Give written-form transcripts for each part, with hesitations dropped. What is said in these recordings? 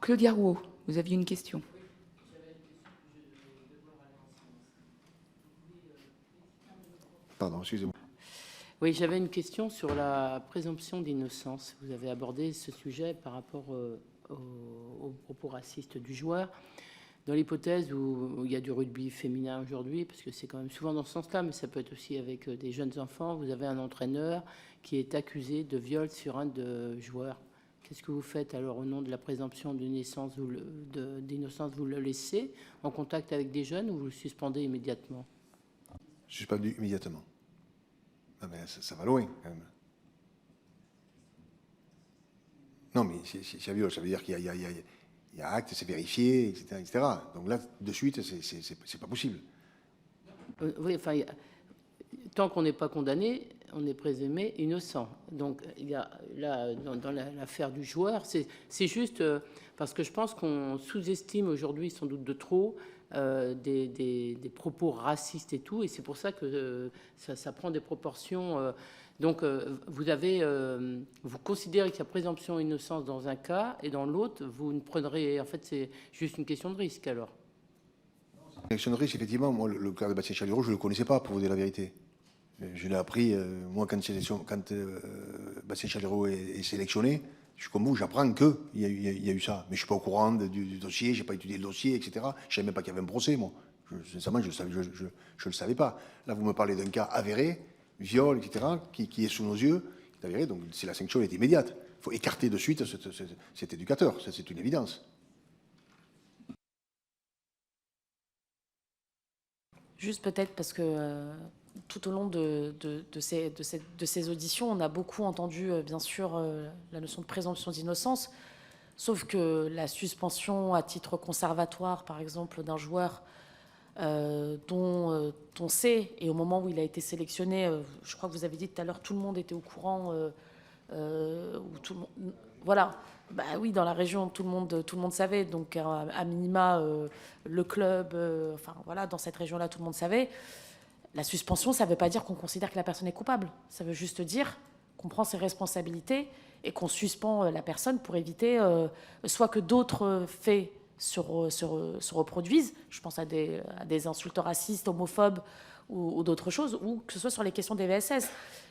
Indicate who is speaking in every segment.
Speaker 1: Claudia Rouault, vous aviez une question.
Speaker 2: Pardon, excusez-moi.
Speaker 3: Oui, j'avais une question sur la présomption d'innocence. Vous avez abordé ce sujet par rapport aux propos racistes du joueur. Dans l'hypothèse où il y a du rugby féminin aujourd'hui, parce que c'est quand même souvent dans ce sens-là, mais ça peut être aussi avec des jeunes enfants, vous avez un entraîneur qui est accusé de viol sur un de joueurs. Qu'est-ce que vous faites alors au nom de la présomption d'innocence? Vous le laissez en contact avec des jeunes ou vous le suspendez immédiatement?
Speaker 2: Suspendu immédiatement. Non, mais ça va loin, quand même. Non, mais s'il y a viol, ça veut dire qu'il y a acte, c'est vérifié, etc., etc. Donc là, de suite, c'est pas possible.
Speaker 3: Oui, enfin, tant qu'on n'est pas condamné, on est présumé innocent. Donc, il y a, là, dans l'affaire du joueur, c'est juste parce que je pense qu'on sous-estime aujourd'hui, sans doute de trop, des propos racistes et tout, et c'est pour ça que ça prend des proportions. Donc, vous considérez qu'il y a présomption d'innocence dans un cas, et dans l'autre, vous ne prendrez. En fait, c'est juste une question de risque, alors.
Speaker 2: Une question de risque, effectivement, moi, le cas de Bastien Chalureau, je ne le connaissais pas, pour vous dire la vérité. Je l'ai appris, moi, quand Bastien Chalureau est sélectionné, je suis comme vous, j'apprends qu'il y a eu ça. Mais je ne suis pas au courant du dossier, je n'ai pas étudié le dossier, etc. Je ne savais même pas qu'il y avait un procès, moi. Sincèrement, je ne le savais pas. Là, vous me parlez d'un cas avéré, viol, etc., qui est sous nos yeux, qui est avéré, donc si la sanction est immédiate. Il faut écarter de suite cet éducateur, ça, c'est une évidence.
Speaker 4: Juste peut-être parce que tout au long de ces auditions, on a beaucoup entendu, bien sûr, la notion de présomption d'innocence, sauf que la suspension à titre conservatoire, par exemple, d'un joueur dont on sait, et au moment où il a été sélectionné, je crois que vous avez dit tout à l'heure, tout le monde était au courant, voilà. Bah oui, dans la région, tout le monde savait. Donc, à minima, le club, enfin voilà, dans cette région-là, tout le monde savait. La suspension, ça ne veut pas dire qu'on considère que la personne est coupable. Ça veut juste dire qu'on prend ses responsabilités et qu'on suspend la personne pour éviter soit que d'autres faits se reproduisent. Je pense à des insultes racistes, homophobes ou d'autres choses, ou que ce soit sur les questions des VSS.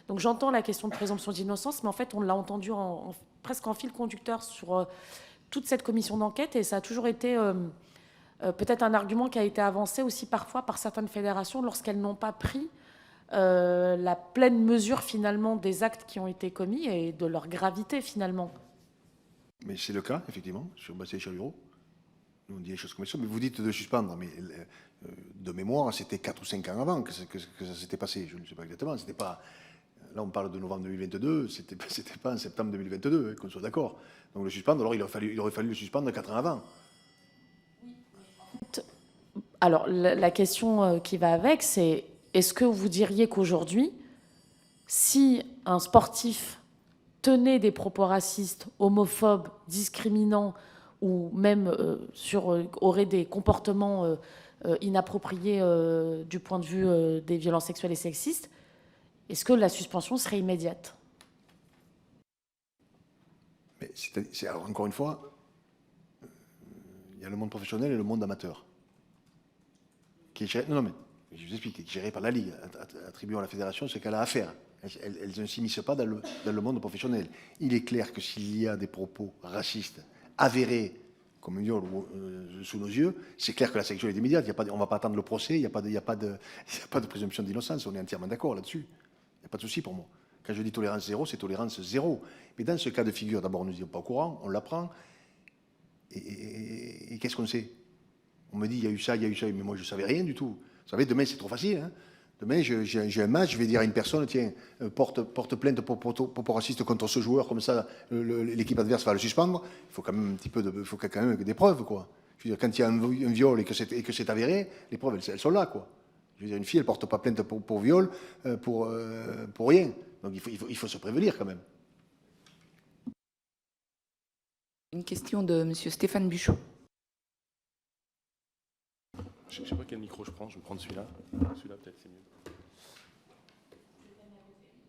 Speaker 4: Donc j'entends la question de présomption d'innocence, mais en fait, on l'a entendu presque en fil conducteur sur toute cette commission d'enquête, et ça a toujours été peut-être un argument qui a été avancé aussi parfois par certaines fédérations lorsqu'elles n'ont pas pris la pleine mesure finalement des actes qui ont été commis et de leur gravité finalement.
Speaker 2: Mais c'est le cas, effectivement, sur Bastien Chalureau. Nous, on dit les choses comme ça, mais vous dites de suspendre, mais de mémoire, c'était 4 ou 5 ans avant que ça s'était passé. Je ne sais pas exactement, c'était pas... Là, on parle de novembre 2022, c'était pas en septembre 2022, hein, qu'on soit d'accord. Donc le suspendre, alors il aurait fallu le suspendre 4 ans avant.
Speaker 4: Alors, la question qui va avec, c'est est-ce que vous diriez qu'aujourd'hui, si un sportif tenait des propos racistes, homophobes, discriminants, ou même aurait des comportements inappropriés du point de vue des violences sexuelles et sexistes, est-ce que la suspension serait immédiate?
Speaker 2: Mais alors, encore une fois, il y a le monde professionnel et le monde amateur. Qui est géré, non, mais je vous explique, qui est géré par la Ligue, attribuant à la fédération ce qu'elle a à faire. Elles ne s'immiscent pas dans le monde professionnel. Il est clair que s'il y a des propos racistes avérés, comme un viol sous nos yeux, c'est clair que la sanction est immédiate. On ne va pas attendre le procès, il n'y a pas de présomption d'innocence, on est entièrement d'accord là-dessus. Il n'y a pas de souci pour moi. Quand je dis tolérance zéro, c'est tolérance zéro. Mais dans ce cas de figure, d'abord, nous ne sommes pas au courant, on l'apprend. Et qu'est-ce qu'on sait? On me dit, il y a eu ça, mais moi, je ne savais rien du tout. Vous savez, demain, c'est trop facile. Hein. Demain, j'ai un match, je vais dire à une personne, tiens, porte plainte pour raciste contre ce joueur, comme ça, l'équipe adverse va le suspendre. Il faut quand même un petit peu il faut quand même des preuves, quoi. Je veux dire, quand il y a un viol et que c'est avéré, les preuves, elles sont là, quoi. Je veux dire, une fille, elle ne porte pas plainte pour viol, pour rien. Donc, il faut se prévenir, quand même.
Speaker 1: Une question de M. Stéphane Buchot.
Speaker 5: Je ne sais pas quel micro je prends, je vais prendre celui-là. Celui-là, peut-être, c'est mieux.